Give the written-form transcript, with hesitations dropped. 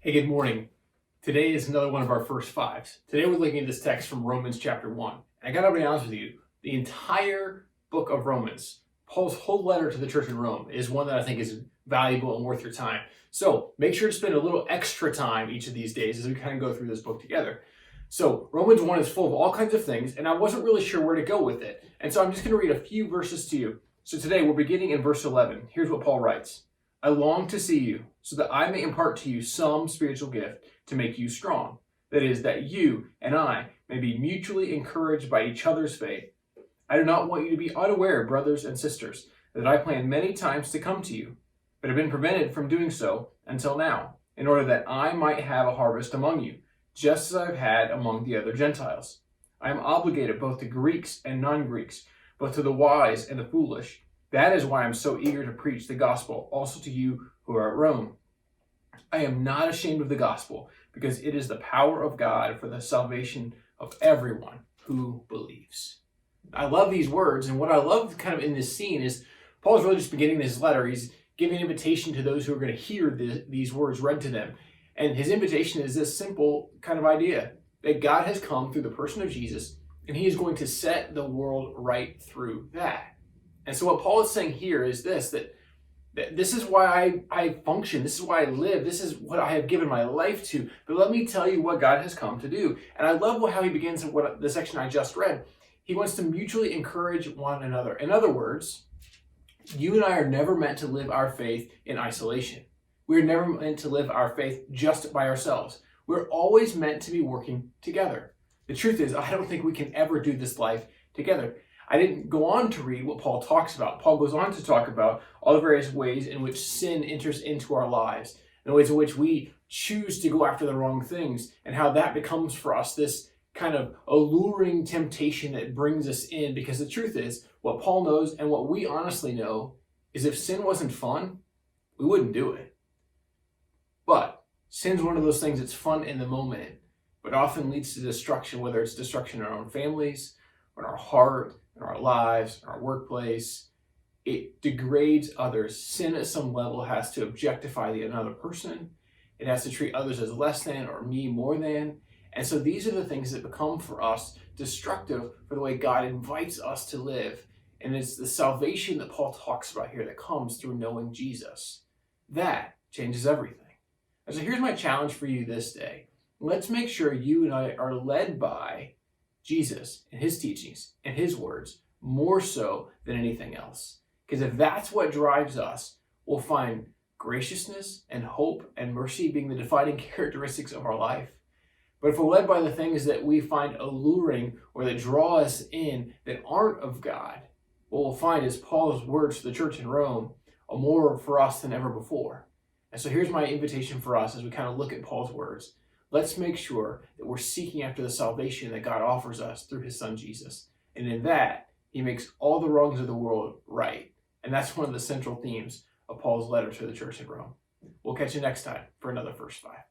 Hey, good morning. Today is another one of our first fives. Today we're looking at this text from Romans chapter 1. And I gotta be honest with you, the entire book of Romans, Paul's whole letter to the church in Rome, is one that I think is valuable and worth your time. So make sure to spend a little extra time each of these days as we kind of go through this book together. So Romans 1 is full of all kinds of things, and I wasn't really sure where to go with it. And so I'm just gonna read a few verses to you. So today we're beginning in verse 11. Here's what Paul writes. I long to see you, so that I may impart to you some spiritual gift to make you strong. That is, that you and I may be mutually encouraged by each other's faith. I do not want you to be unaware, brothers and sisters, that I planned many times to come to you, but have been prevented from doing so until now, in order that I might have a harvest among you, just as I've had among the other Gentiles. I am obligated both to Greeks and non-Greeks, both to the wise and the foolish. That is why I'm so eager to preach the gospel also to you who are at Rome. I am not ashamed of the gospel, because it is the power of God for the salvation of everyone who believes. I love these words, and what I love kind of in this scene is Paul's really just beginning this letter. He's giving an invitation to those who are going to hear these words read to them. And his invitation is this simple kind of idea, that God has come through the person of Jesus, and he is going to set the world right through that. And so what Paul is saying here is this, that this is why I function, this is why I live, this is what I have given my life to. But let me tell you what God has come to do. And I love how he begins in the section I just read. He wants to mutually encourage one another. In other words, you and I are never meant to live our faith in isolation. We're never meant to live our faith just by ourselves. We're always meant to be working together. The truth is, I don't think we can ever do this life together. I didn't go on to read what Paul talks about. Paul goes on to talk about all the various ways in which sin enters into our lives, and the ways in which we choose to go after the wrong things, and how that becomes for us this kind of alluring temptation that brings us in. Because the truth is, what Paul knows and what we honestly know is if sin wasn't fun, we wouldn't do it. But sin's one of those things that's fun in the moment, but often leads to destruction, whether it's destruction in our own families, or in our heart, in our lives, in our workplace. It degrades others. Sin at some level has to objectify the another person. It has to treat others as less than or me more than. And so these are the things that become for us destructive for the way God invites us to live. And it's the salvation that Paul talks about here that comes through knowing Jesus. That changes everything. And so here's my challenge for you this day. Let's make sure you and I are led by Jesus and his teachings and his words more so than anything else. Because if that's what drives us, we'll find graciousness and hope and mercy being the defining characteristics of our life. But if we're led by the things that we find alluring or that draw us in that aren't of God, what we'll find is Paul's words to the church in Rome are more for us than ever before. And so here's my invitation for us as we kind of look at Paul's words. Let's make sure that we're seeking after the salvation that God offers us through his son Jesus. And in that, he makes all the wrongs of the world right. And that's one of the central themes of Paul's letter to the church in Rome. We'll catch you next time for another First Five.